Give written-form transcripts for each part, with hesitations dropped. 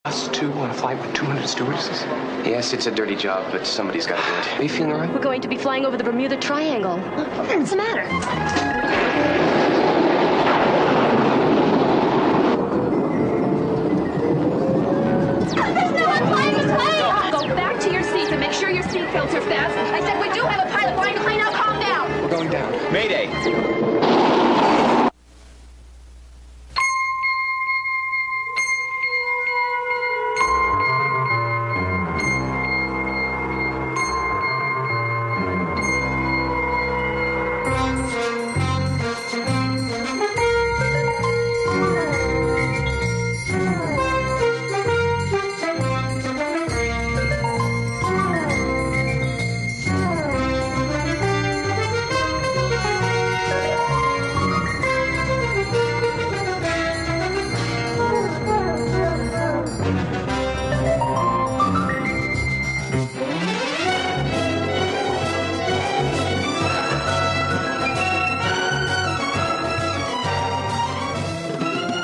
Us two on a flight with 200 stewardesses? Yes, it's a dirty job, but somebody's got to do it. Are you feeling all right? We're going to be flying over the Bermuda Triangle. What's the matter? There's no one flying this plane! Go back to your seats and make sure your seat belts are fast. I said we do have a pilot flying the plane. Now calm down. We're going down. Mayday!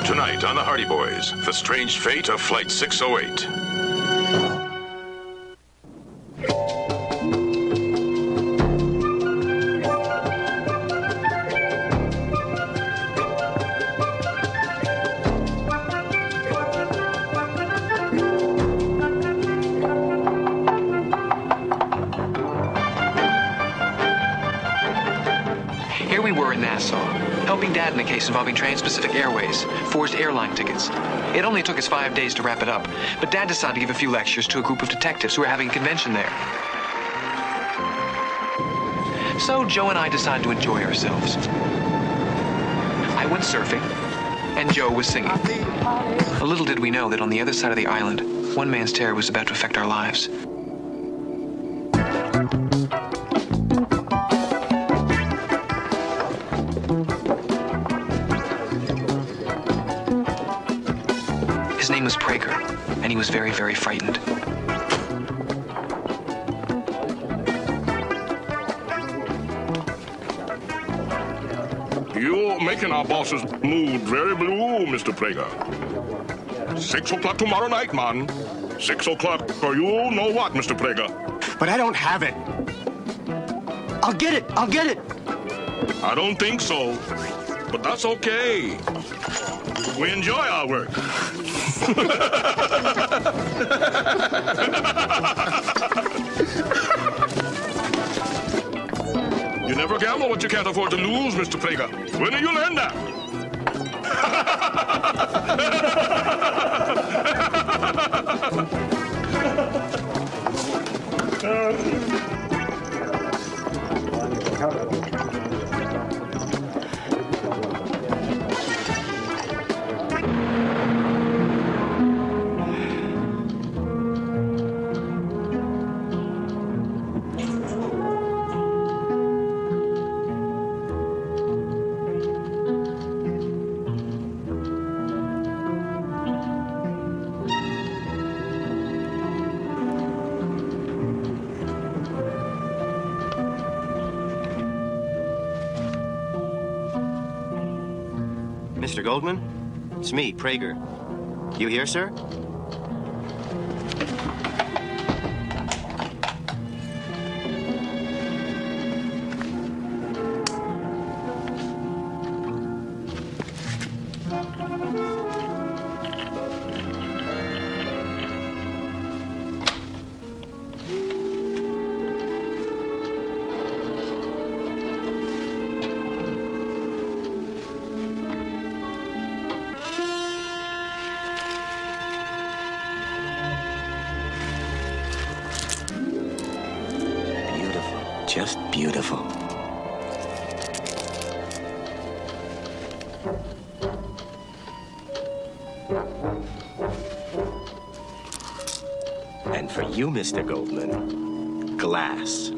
Tonight on the Hardy Boys, the strange fate of Flight 608. Here we were in Nassau, helping Dad in a case involving Trans-Pacific Airways, forged airline tickets. It only took us 5 days to wrap it up, but Dad decided to give a few lectures to a group of detectives who were having a convention there. So Joe and I decided to enjoy ourselves. I went surfing, and Joe was singing. A little did we know that on the other side of the island, one man's terror was about to affect our lives. His name was Prager, and he was very, very frightened. You're making our boss's mood very blue, Mr. Prager. 6 o'clock tomorrow night, man. 6 o'clock, or you know what, Mr. Prager. But I don't have it. I'll get it. I'll get it. I don't think so, but that's okay. We enjoy our work. You never gamble what you can't afford to lose, Mr. Prager. When did you learn that? Mr. Goldman? It's me, Prager. You here, sir? Just beautiful. And for you, Mr. Goldman, glass.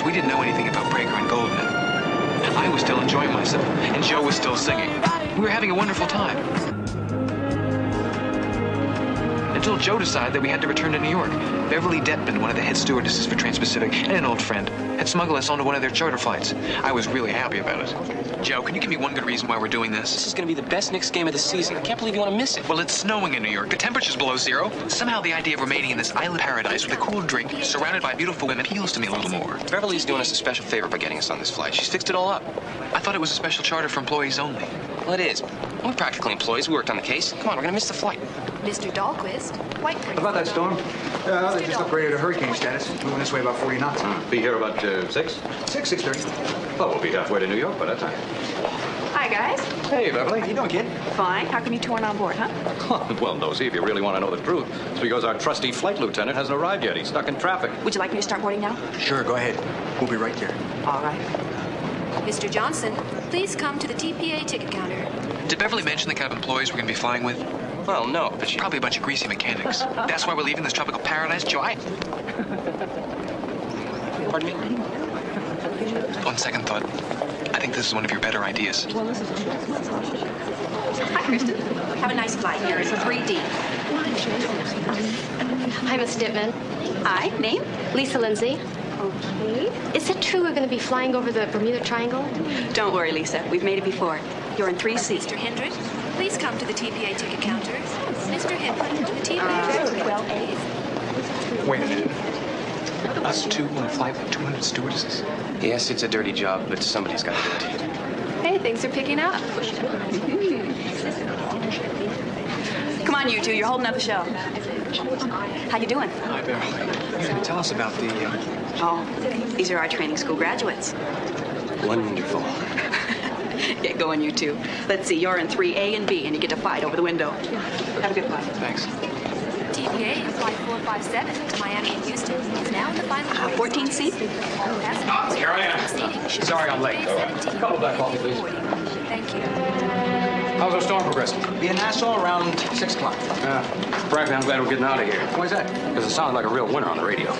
we didn't know anything about Breaker and Goldman. I was still enjoying myself, and Joe was still singing. We were having a wonderful time. Until Joe decided that we had to return to New York. Beverly Detman, one of the head stewardesses for Trans-Pacific, and an old friend, had smuggled us onto one of their charter flights. I was really happy about it. Joe, can you give me one good reason why we're doing this? This is going to be the best Knicks game of the season. I can't believe you want to miss it. Well, it's snowing in New York. The temperature's below zero. Somehow the idea of remaining in this island paradise with a cool drink, surrounded by beautiful women, appeals to me a little more. Beverly's doing us a special favor by getting us on this flight. She's fixed it all up. I thought it was a special charter for employees only. Well, it is. We're practically employees. We worked on the case. Come on, we're going to miss the flight. Mr. Dahlquist, White Creek. How about that storm? They just upgraded to hurricane status. Moving this way about 40 knots. Be here about 6? 6:30. Oh, we'll be halfway to New York by that time. Hi, guys. Hey, Beverly. How you doing, kid? Fine. How come you two aren't on board, huh? Well, Nosy, if you really want to know the truth, it's because our trusty flight lieutenant hasn't arrived yet. He's stuck in traffic. Would you like me to start boarding now? Sure, go ahead. We'll be right there. All right. Mr. Johnson, please come to the TPA ticket counter. Did Beverly mention the kind of employees we're going to be flying with? Well, no, but she... Probably a bunch of greasy mechanics. That's why we're leaving this tropical paradise, Joe. Pardon me? On second thought, I think this is one of your better ideas. Hi, Kristen. Have a nice flight here. It's a 3D. Hi, Miss Dittman. Hi. Name? Lisa Lindsay. Okay. Is it true we're going to be flying over the Bermuda Triangle? Don't worry, Lisa. We've made it before. You're in 3C. Mr. Hendrick, please come to the TPA ticket counter. Mr. Hendrick, to the TPA. Well, A. Wait a minute. Us two want to fly with 200 stewardesses? Yes, it's a dirty job, but somebody's got to do it. Hey, things are picking up. Come on, you two. You're holding up the show. How you doing? Hi, Beverly. Tell us about the... Oh, these are our training school graduates. Wonderful. Get going, you two. Let's see. You're in 3A and B, and you get to fight over the window. Have a good flight. Thanks. TPA, flight 457 to Miami and Houston, is now in the final 14C? Here I am. Sorry I'm late. A couple black coffee, please. Thank you. How's our storm progressing? Be in Nassau around 6 o'clock. Frankly, I'm glad we're getting out of here. Why's that? Because it sounded like a real winner on the radio.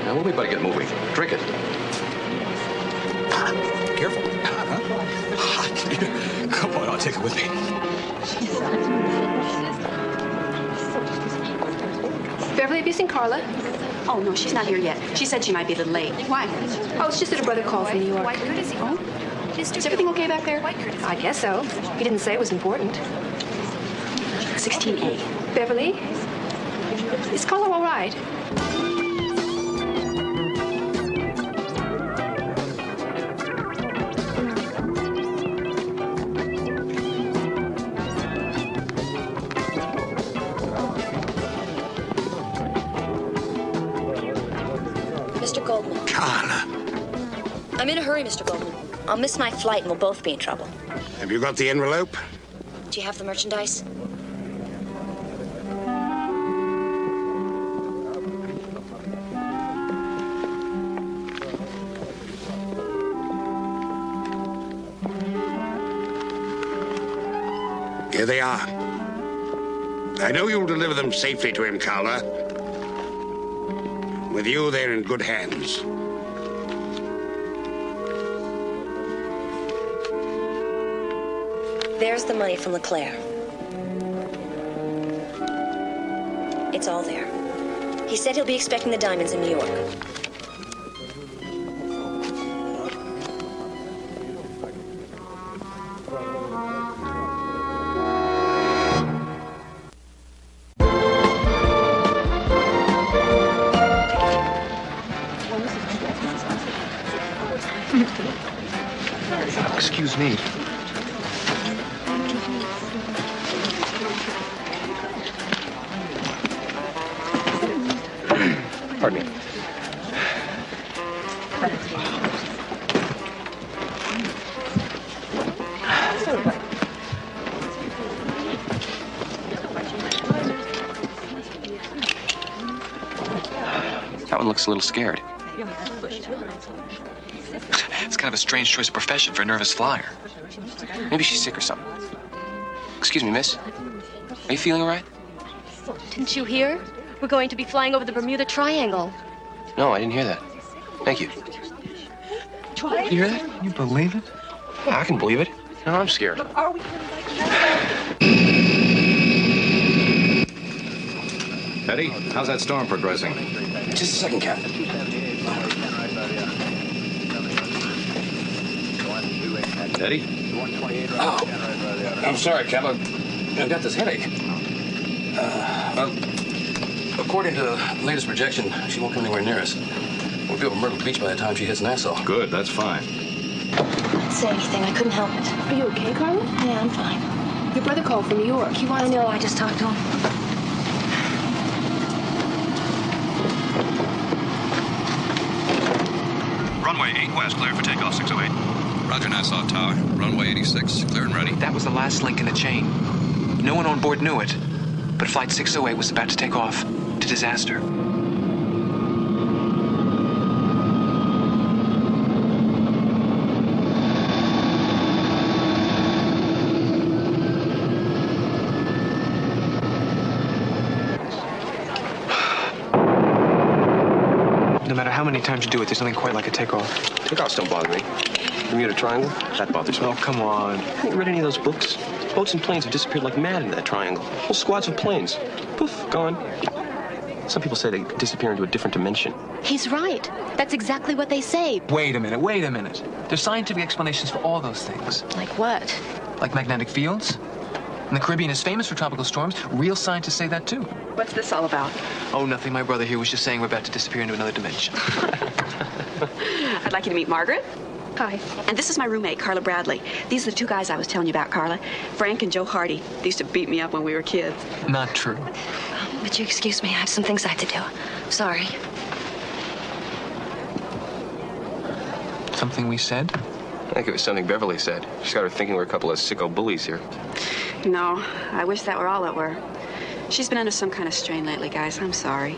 Now, we better get moving. Drink it. Careful. Come on, I'll take it with me. Beverly, have you seen Carla? Oh, no, she's not here yet. She said she might be a little late. Why? Oh, it's just that her brother called from New York. White courtesy. Oh? Is everything okay back there? I guess so. He didn't say it was important. 16A. Beverly, is Carla all right? Mr. Goldman. Carla, I'm in a hurry, Mr. Goldman. I'll miss my flight and we'll both be in trouble. have you got the envelope? Do you have the merchandise? Here they are. I know you'll deliver them safely to him, Carla. With you, they're in good hands. There's the money from LeClaire. It's all there. He said he'll be expecting the diamonds in New York. Excuse me. Pardon me. That one looks a little scared. It's kind of a strange choice of profession for a nervous flyer. Maybe she's sick or something. Excuse me, miss. Are you feeling all right? Didn't you hear? We're going to be flying over the Bermuda Triangle. No, I didn't hear that. Thank you. You hear that? You believe it? Yeah, I can believe it. No, I'm scared. Eddie, how's that storm progressing? Just a second, Captain. Eddie? Oh, I'm sorry, Cap. I've got this headache. Well, according to the latest projection, she won't come anywhere near us. We'll be over Myrtle Beach by the time she hits Nassau. Good, that's fine. I didn't say anything. I couldn't help it. Are you okay, Carla? Yeah, I'm fine. Your brother called from New York. He wants I know. I just talked to him. Runway 8 west, cleared for takeoff 608. Roger, Nassau Tower. Runway 86, clear and ready. That was the last link in the chain. No one on board knew it, but Flight 608 was about to take off to disaster. No matter how many times you do it, there's nothing quite like a takeoff. Takeoffs don't bother me. Bermuda Triangle, that bothers me. Oh, come on. Haven't you read any of those books? Boats and planes have disappeared like mad into that triangle. Whole squads of planes. Poof, gone. Some people say they disappear into a different dimension. He's right. That's exactly what they say. Wait a minute. There's scientific explanations for all those things. Like what? Like magnetic fields. And the Caribbean is famous for tropical storms. Real scientists say that, too. What's this all about? Oh, nothing. My brother here was just saying we're about to disappear into another dimension. I'd like you to meet Margaret. Hi. And this is my roommate, Carla Bradley. These are the two guys I was telling you about, Carla. Frank and Joe Hardy. They used to beat me up when we were kids. Not true. Would you excuse me? I have some things I have to do. Sorry. Something we said? I think it was something Beverly said. She's got her thinking we're a couple of sicko bullies here. No, I wish that were all it were. She's been under some kind of strain lately, guys. I'm sorry.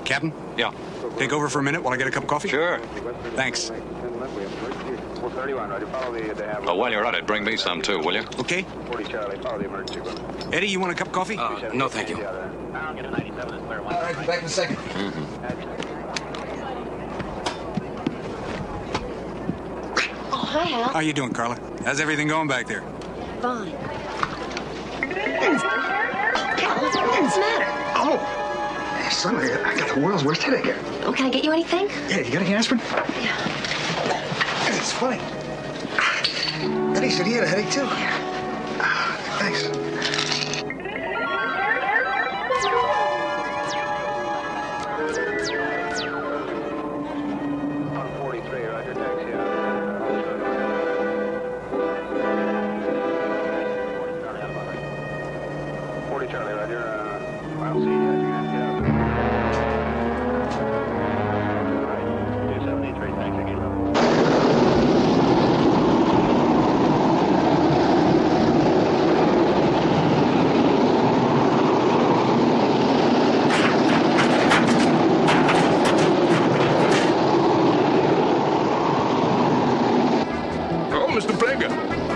Captain? Yeah. Take over for a minute while I get a cup of coffee? Sure. Thanks. Oh, while you're at it, bring me some too, will you? Okay. Eddie, you want a cup of coffee? No, thank you. All right, back in a second. Oh, hi, Hal. How you doing, Carla? How's everything going back there? Fine. Hal, what's the matter? Oh, suddenly I got the world's worst headache. Oh, can I get you anything? Yeah, you got any aspirin? Yeah. It's funny. Eddie said he had a headache too. Thanks.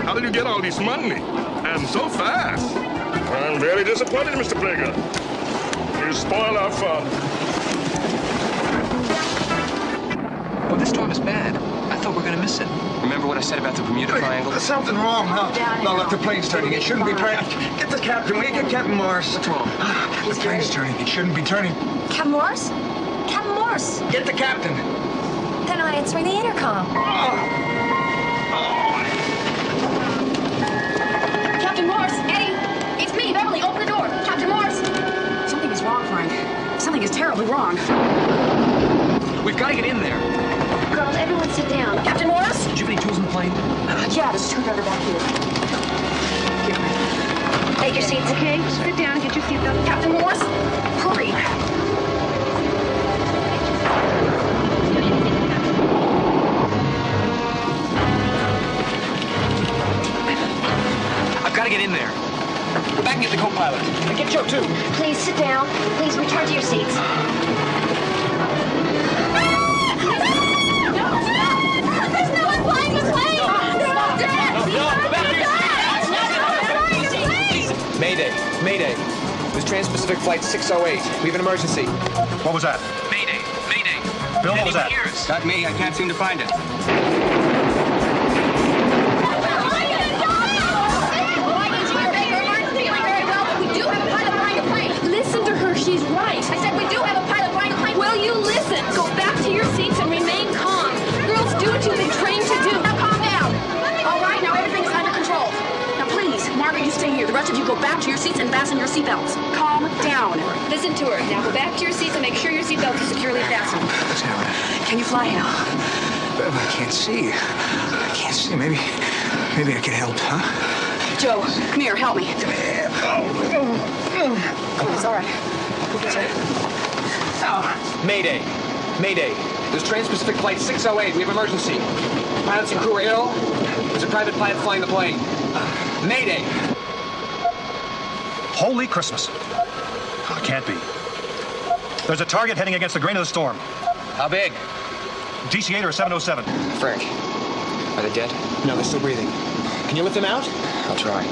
How did you get all this money? And so fast. I'm very disappointed, Mr. Plager. You spoil our fun. Oh, this storm is bad. I thought we were going to miss it. Remember what I said about the Bermuda Triangle? There's something wrong. No, look, the plane's turning. It shouldn't be turning. Get the captain. Will you get Captain Morris? What's wrong? The plane's turning. It shouldn't be turning. Captain Morris? Captain Morris? Get the captain. They're not answering the intercom. Captain Morris, Eddie, it's me, Beverly. Open the door. Captain Morris. Something is wrong, Frank. Something is terribly wrong. We've got to get in there. Girls, everyone sit down. Captain Morris? Did you have any tools in the plane? Yeah, there's a screwdriver back here. Take your seats. Okay, sit down and get your seatbelt. Captain Morris, hurry. I've got to get in there. Go back and get the co-pilot. And get Joe, too. Please sit down. Please return to your seats. There's no one flying the plane! Stop that! Mayday. Mayday. This is Trans-Pacific Flight 608. We have an emergency. What was that? Mayday. Mayday. Bill, what was that? Got me. I can't seem to find it. Listen to her, she's right. I said we do have a pilot flying a plane. Will you listen? Go back to your seats and remain calm. Girls do what you've been trained to do. Now calm down. All right, now everything's under control. Now please, Margaret, you stay here. The rest of you go back to your seats and fasten your seatbelts. Calm down. Listen to her. Now go back to your seats and make sure your seatbelts are securely fastened. What's happening? Can you fly, Hal? I can't see. I can't see. Maybe I can help, huh? Joe, come here. Help me. It's all right. Mayday. Mayday. This is Trans-Pacific Flight 608. We have emergency. Pilots and crew are ill. There's a private pilot flying the plane. Mayday. Holy Christmas. Oh, it can't be. There's a target heading against the grain of the storm. How big? DC-8 or 707. Frank, are they dead? No, they're still breathing. Can you lift them out? I'll try.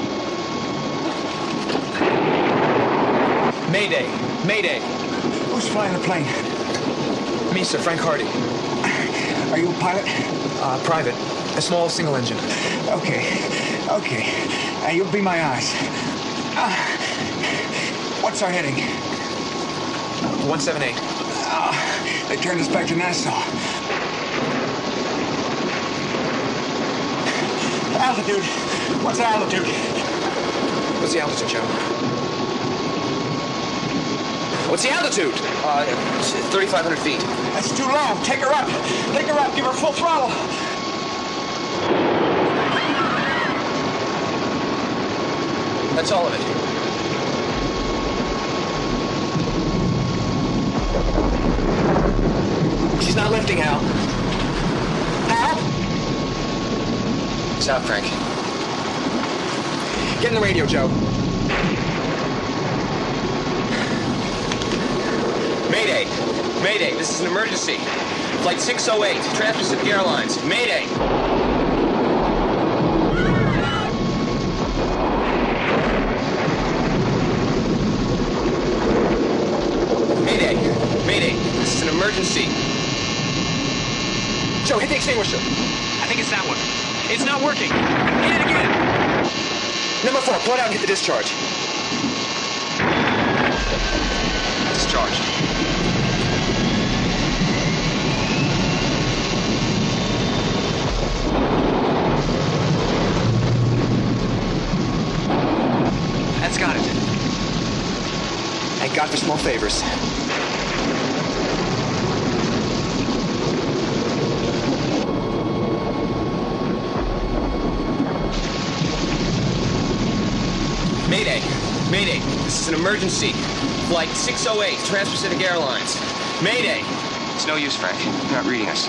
Mayday. Mayday. Who's flying the plane? Me, sir. Frank Hardy. Are you a pilot? Private. A small single engine. Okay. You'll be my eyes. What's our heading? 178. They turned us back to Nassau. Altitude. What's the altitude? What's the altitude, Joe? What's the altitude? 3,500 feet. That's too low. Take her up. Take her up. Give her full throttle. That's all of it. She's not lifting, Hal. Hal? It's out, Frank. Get in the radio, Joe. Mayday. Mayday. This is an emergency. Flight 608, Trans-Pacific Airlines. Mayday. Mayday. Mayday. This is an emergency. Joe, hit the extinguisher. I think it's that one. It's not working. Hit it again. Number 4, pull it out and hit the discharge. Discharge. That's got it. Thank God for small favors. Mayday. Mayday. This is an emergency. Flight 608, Trans-Pacific Airlines. Mayday. It's no use, Frank. You're not reading us.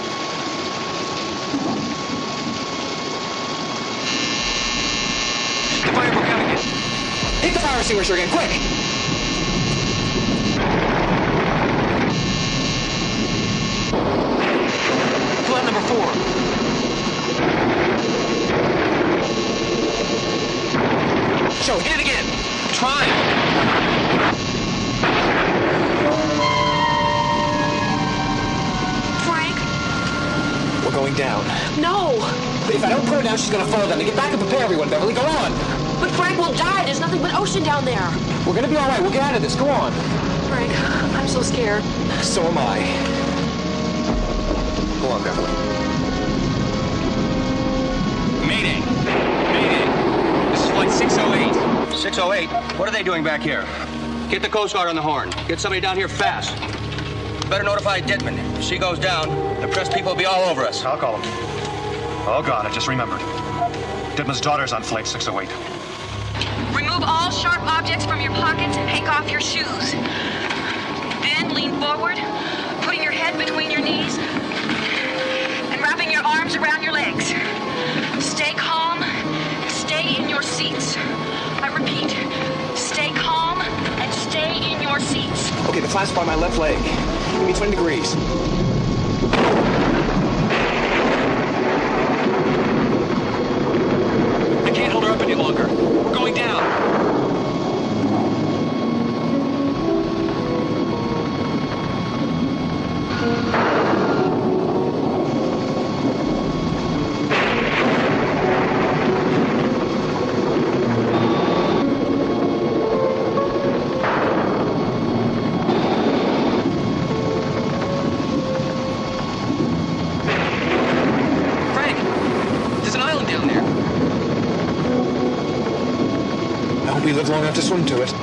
The fire broke out again. Hit the fire extinguisher again, quick! Pull out number 4. Joe, hit it again. Try. Frank? We're going down. No. If I don't put her down, she's gonna fall down. Then get back and prepare everyone, Beverly. Go on. But Frank will die. There's nothing but ocean down there. We're gonna be all right. We'll get out of this. Go on. Frank, I'm so scared. So am I. Go on, Beverly. Mayday. Mayday. This is Flight 608. 608? What are they doing back here? Get the Coast Guard on the horn. Get somebody down here fast. Better notify Dittman. If she goes down, the press people will be all over us. I'll call him. Oh, God, I just remembered. Dittman's daughter's on Flight 608. Remove all sharp objects from your pockets and take off your shoes. Then lean forward, putting your head between your knees and wrapping your arms around your legs. Stay calm. Stay in your seats. I repeat, stay calm and stay in your seats. Okay, the flat spot on my left leg. Give me 20 degrees. I can't hold her up any longer. We're going down. long enough to swim to it.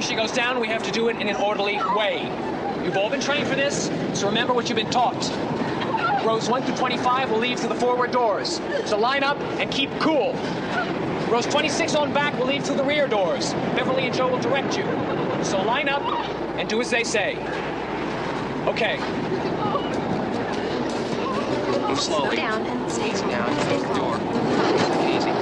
She goes down, we have to do it in an orderly way. You've all been trained for this, so remember what you've been taught. Rows 1 through 25 will leave through the forward doors. So line up and keep cool. Rows 26 on back will leave through the rear doors. Beverly and Joe will direct you. So line up and do as they say. Okay. Move slowly. Slow down and stay Easy now. Stay calm. Door. Easy.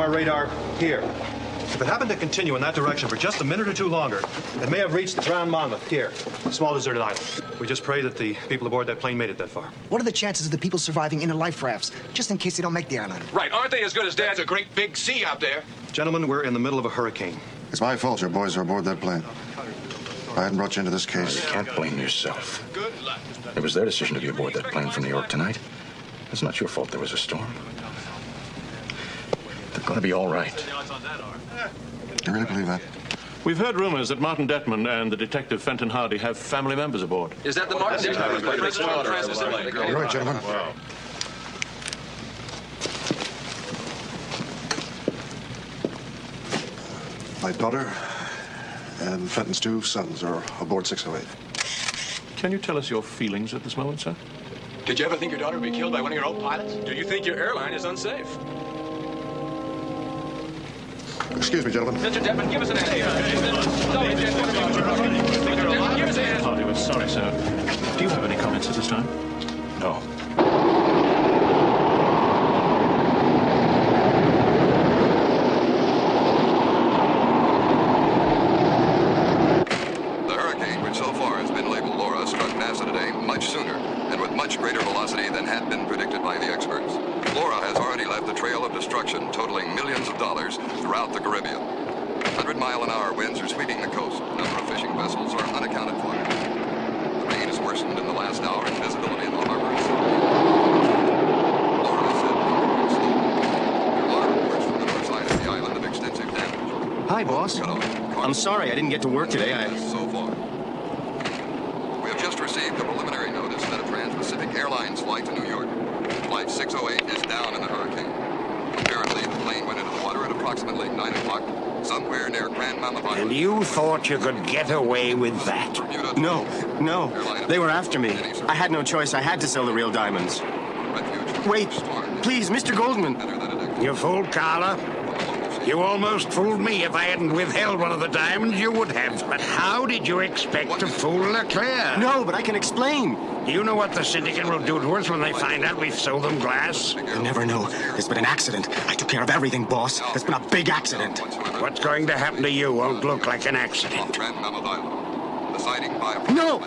Radar here. If it happened to continue in that direction for just a minute or two longer, it may have reached the Brown Monmouth here, a small deserted island. We just pray that the people aboard that plane made it that far. What are the chances of the people surviving in the life rafts, just in case they don't make the island? Right, aren't they as good as Dad? That's a great big sea out there. Gentlemen, we're in the middle of a hurricane. It's my fault your boys are aboard that plane. If I hadn't brought you into this case... You can't blame yourself. It was their decision to be aboard that plane from New York tonight. It's not your fault there was a storm. They're going to be all right. You really believe that? We've heard rumors that Martin Detman and the detective Fenton Hardy have family members aboard. Is that the Martin Detman? You're right, gentlemen. Wow. My daughter and Fenton's 2 sons are aboard 608. Can you tell us your feelings at this moment, sir? Did you ever think your daughter would be killed by one of your own pilots? Do you think your airline is unsafe? Excuse me, gentlemen. Mr. Detman, give us an answer. Give us an answer. Hardy, we're sorry, sir. Do you have any comments at this time? No. The hurricane, which so far has been labeled Laura, struck NASA today much sooner and with much greater velocity than had been predicted by the experts. Laura has already left a trail of destruction totaling millions of dollars throughout the Caribbean. 100-mile-an-hour winds are sweeping the coast. A number of fishing vessels are unaccounted for. The rain has worsened in the last hour and visibility in the harbor is... Laura said... Hi, boss. I'm sorry I didn't get to work today. So far. We have just received a preliminary notice that a Trans-Pacific Airlines flight to New York, Flight 608, is down in the hurricane. Apparently, the plane went into the water at approximately 9 o'clock, somewhere near Grand Mammoth Island. And you thought you could get away with that? No. They were after me. I had no choice. I had to sell the real diamonds. Wait, please, Mr. Goldman. You fooled Carla. You almost fooled me. If I hadn't withheld one of the diamonds, you would have. But how did you expect to fool Leclerc? No, but I can explain. Do you know what the syndicate will do to us when they find out we've sold them glass? You'll never know. There's been an accident. I took care of everything, boss. There's been a big accident. What's going to happen to you won't look like an accident. Grand Mammoth Island. The sighting by a No!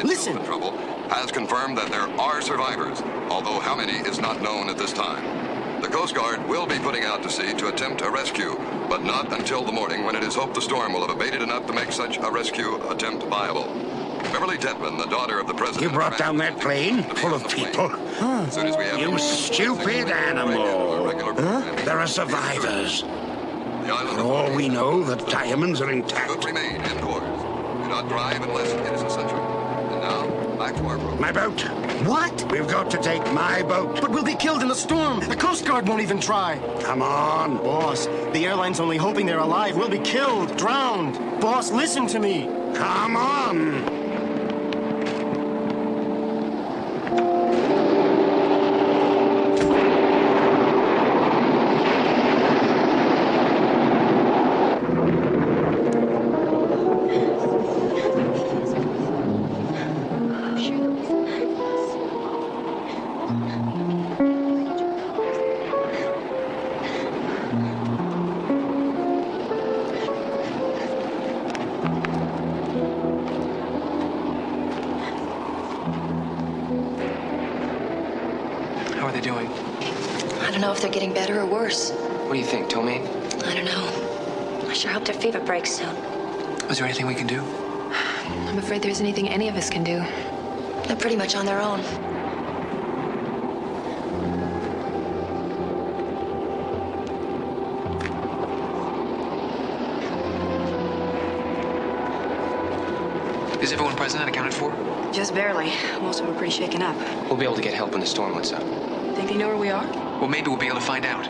Listen! Trouble has confirmed that there are survivors, although how many is not known at this time. The Coast Guard will be putting out to sea to attempt a rescue, but not until the morning when it is hoped the storm will have abated enough to make such a rescue attempt viable. Beverly Tedman, the daughter of the president... You brought down that plane full of people. As soon as we have You stupid animal. There are survivors. For all we know, the diamonds are intact. Could remain indoors. Do not drive unless it is essential. And now, back to our program. My boat. What? We've got to take my boat. But we'll be killed in the storm. The Coast Guard won't even try. Come on. Boss, the airline's only hoping they're alive. We'll be killed, drowned. Boss, listen to me. Come on. How are they doing? I don't know if they're getting better or worse. What do you think, Tommy? I don't know. I sure hope their fever breaks soon. Is there anything we can do? I'm afraid there's anything any of us can do. They're pretty much on their own. Is everyone present and accounted for? Just barely. Most of them are pretty shaken up. We'll be able to get help when the storm lets up. Think they know where we are? Well, maybe we'll be able to find out.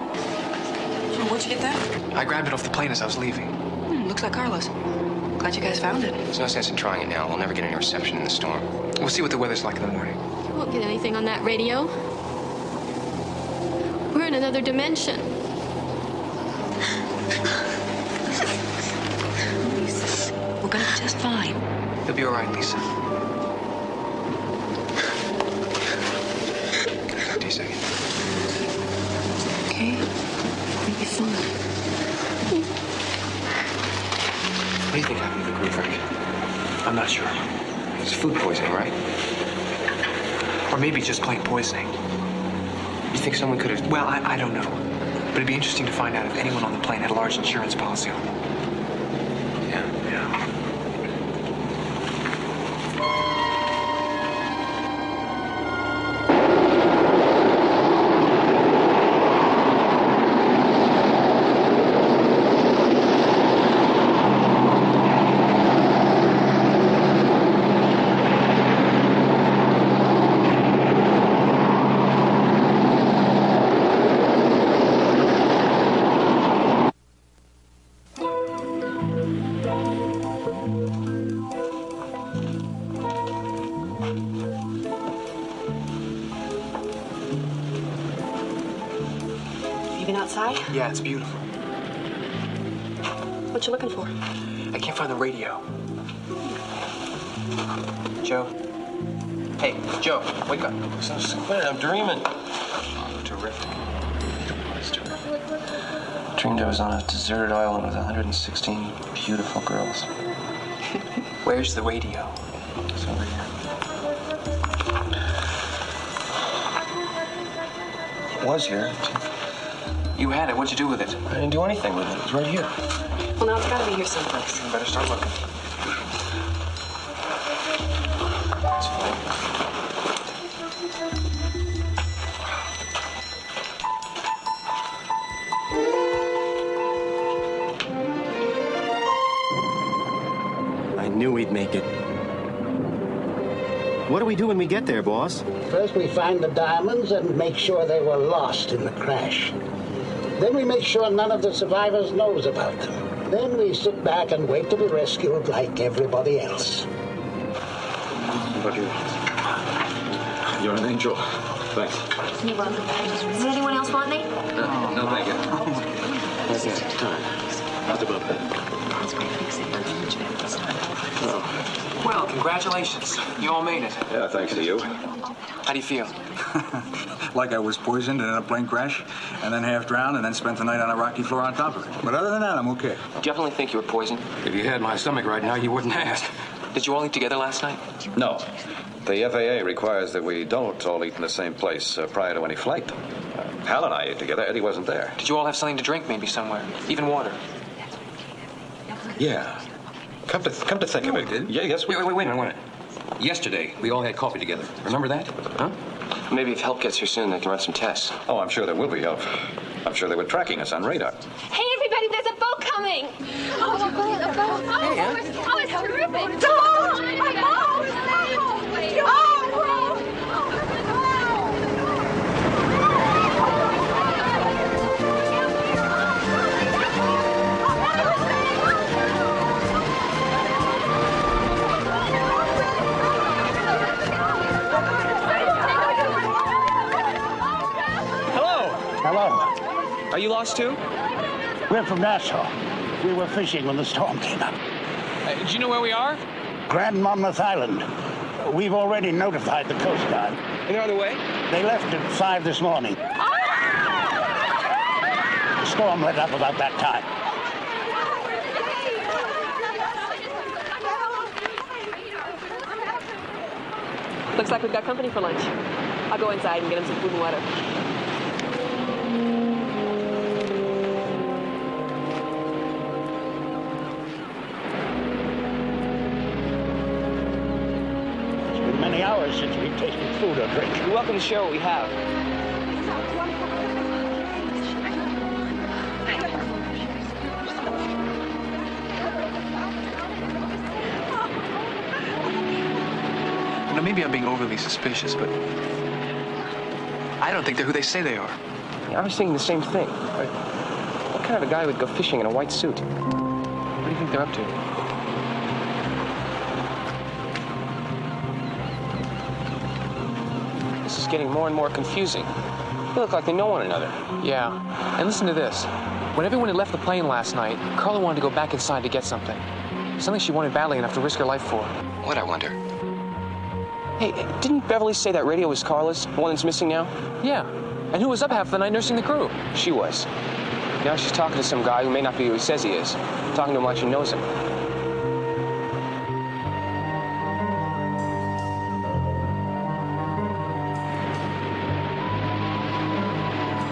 Where'd you get that? I grabbed it off the plane as I was leaving. Looks like Carlos. Glad you guys found it. There's no sense in trying it now. We'll never get any reception in the storm. We'll see what the weather's like in the morning. You won't get anything on that radio. We're in another dimension. Lisa, we're gonna be just fine. You'll be all right, Lisa. Talk to you a second. Okay? We'll be fine. What do you think happened to the crew, Frank? I'm not sure. It's food poisoning, right? Or maybe just plain poisoning. You think someone could have... Well, I don't know. But it'd be interesting to find out if anyone on the plane had a large insurance policy on them. Yeah. You been outside? Yeah, it's beautiful. What you looking for? I can't find the radio. Joe? Hey, Joe, wake up. So square, I'm dreaming. Terrific. It's terrific. Dreamed I was on a deserted island with 116 beautiful girls. Where's the radio? It's over here. It was here. You had it. What'd you do with it? I didn't do anything with it. It was right here. Well, now it's gotta be here someplace. You better start looking. It's fine. Knew we'd make it. What do we do when we get there, boss? First, we find the diamonds and make sure they were lost in the crash. Then we make sure none of the survivors knows about them. Then we sit back and wait to be rescued like everybody else. Look here. You're an angel. Thanks. You're welcome. Does anyone else want any? No, thank you. That's it. How's the boat? Oh. Well, congratulations. You all made it. Yeah, thanks to you. How do you feel? Like I was poisoned in a plane crash, and then half drowned, and then spent the night on a rocky floor on top of it. But other than that, I'm okay. Definitely think you were poisoned. If you had my stomach right now, you wouldn't ask. Did you all eat together last night? No. The FAA requires that we don't all eat in the same place prior to any flight. Hal and I ate together. Eddie wasn't there. Did you all have something to drink maybe somewhere? Even water? Yeah. Come to think of it. We did. Yeah, yes, we... Wait a minute. Yesterday, we all had coffee together. Remember that? Huh? Maybe if help gets here soon, they can run some tests. Oh, I'm sure there will be help. I'm sure they were tracking us on radar. Hey, everybody, there's a boat coming. Oh, a boat. Oh, it's terrific. Oh, my boat. Hello. Are you lost too? We're from Nassau. We were fishing when the storm came up. Do you know where we are? Grand Monmouth Island. We've already notified the Coast Guard. They're on the way? They left at 5 this morning. The storm let up about that time. Looks like we've got company for lunch. I'll go inside and get him some food and water. Many hours since we've tasted food or drink. You're welcome to share what we have. Now, maybe I'm being overly suspicious, but I don't think they're who they say they are. Yeah, I was thinking the same thing. What kind of a guy would go fishing in a white suit? What do you think they're up to? This is getting more and more confusing. They look like they know one another. Yeah, and listen to this. When everyone had left the plane last night, Carla wanted to go back inside to get something. Something she wanted badly enough to risk her life for. What, I wonder? Hey, didn't Beverly say that radio was Carla's, the one that's missing now? Yeah, and who was up half the night nursing the crew? She was. Now she's talking to some guy who may not be who he says he is. Talking to him like she knows him.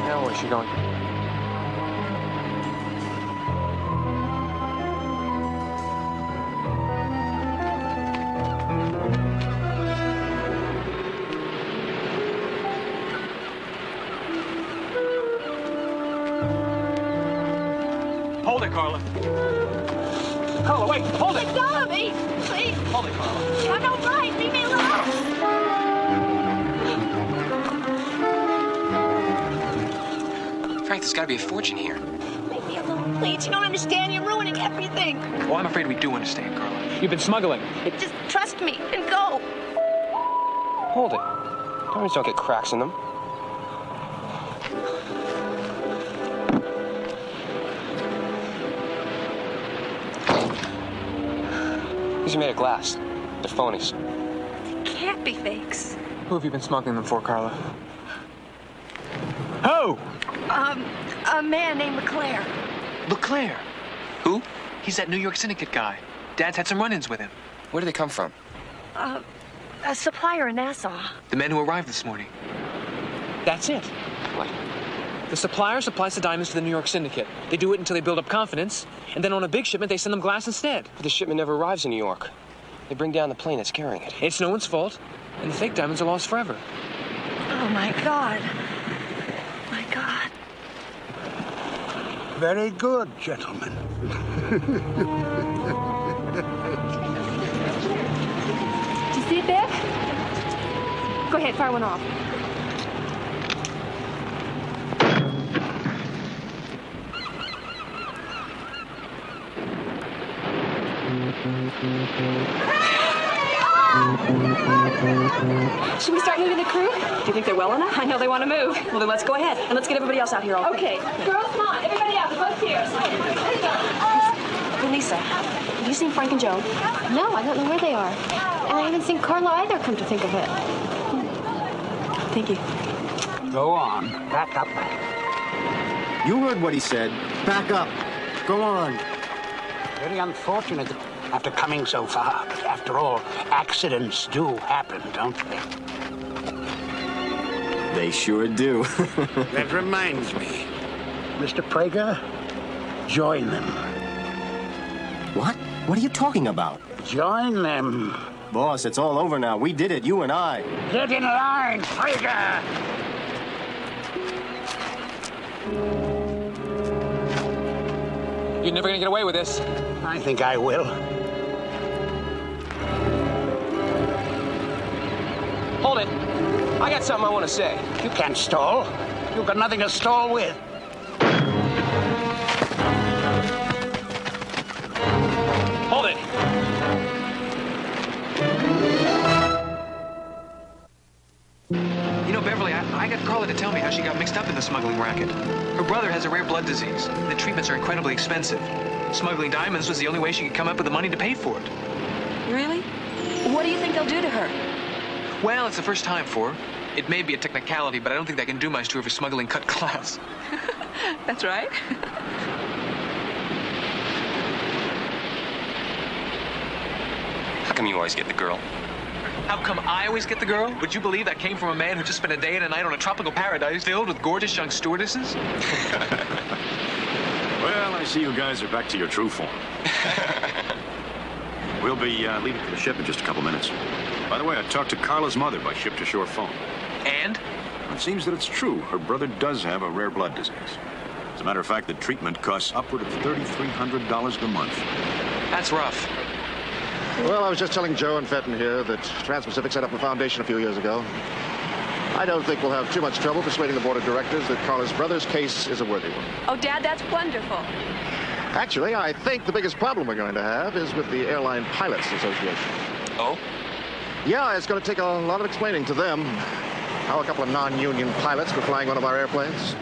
Now where's she going? Hold it, Carla. Carla, wait, hold it. Let go of me, please. Hold it, Carla. I don't right. Leave me alone. Frank, there's got to be a fortune here. Leave me alone, please. You don't understand. You're ruining everything. Well, I'm afraid we do understand, Carla. You've been smuggling. Just trust me and go. Hold it. Diamonds don't get cracks in them. These are made of glass. They're phonies. Can't be fakes. Who have you been smuggling them for, Carla? Who? A man named LeClaire. LeClaire? Who? He's that New York syndicate guy. Dad's had some run-ins with him. Where do they come from? A supplier in Nassau. The men who arrived this morning. That's it. What? The supplier supplies the diamonds to the New York syndicate. They do it until they build up confidence, and then on a big shipment, they send them glass instead. But the shipment never arrives in New York. They bring down the plane that's carrying it. It's no one's fault, and the fake diamonds are lost forever. Oh, my God. My God. Very good, gentlemen. right, fire one off. Should we start moving the crew? Do you think they're well enough? I know they want to move. Well, then let's go ahead. And let's get everybody else out here all Okay. Girls, come on. Everybody out. We're both here. Hey, Lisa, have you seen Frank and Joe? No, I don't know where they are. And I haven't seen Carla either, come to think of it. Thank you. Go on. Back up. You heard what he said. Back up. Go on. Very unfortunate that after coming so far, but after all, accidents do happen, don't they? They sure do. That reminds me. Mr. Prager, join them. What? What are you talking about? Join them. Boss, it's all over now. We did it, you and I. Get in line, Prager! You're never gonna get away with this. I think I will. Hold it. I got something I want to say. You can't stall. You've got nothing to stall with. Hold it. You know, Beverly, I got Carla to tell me how she got mixed up in the smuggling racket. Her brother has a rare blood disease. The treatments are incredibly expensive. Smuggling diamonds was the only way she could come up with the money to pay for it. Really? What do you think they'll do to her? Well, it's the first time for her. It may be a technicality, but I don't think that can do much to her for smuggling cut glass. That's right. How come you always get the girl? How come I always get the girl? Would you believe that came from a man who just spent a day and a night on a tropical paradise filled with gorgeous young stewardesses? Well, I see you guys are back to your true form. We'll be leaving for the ship in just a couple minutes. By the way, I talked to Carla's mother by ship-to-shore phone. And? It seems that it's true. Her brother does have a rare blood disease. As a matter of fact, the treatment costs upward of $3,300 a month. That's rough. Well, I was just telling Joe and Fenton here that Trans-Pacific set up a foundation a few years ago. I don't think we'll have too much trouble persuading the board of directors that Carla's brother's case is a worthy one. Oh, Dad, that's wonderful. Actually, I think the biggest problem we're going to have is with the Airline Pilots Association. Oh? Yeah, it's going to take a lot of explaining to them how a couple of non-union pilots were flying one of our airplanes.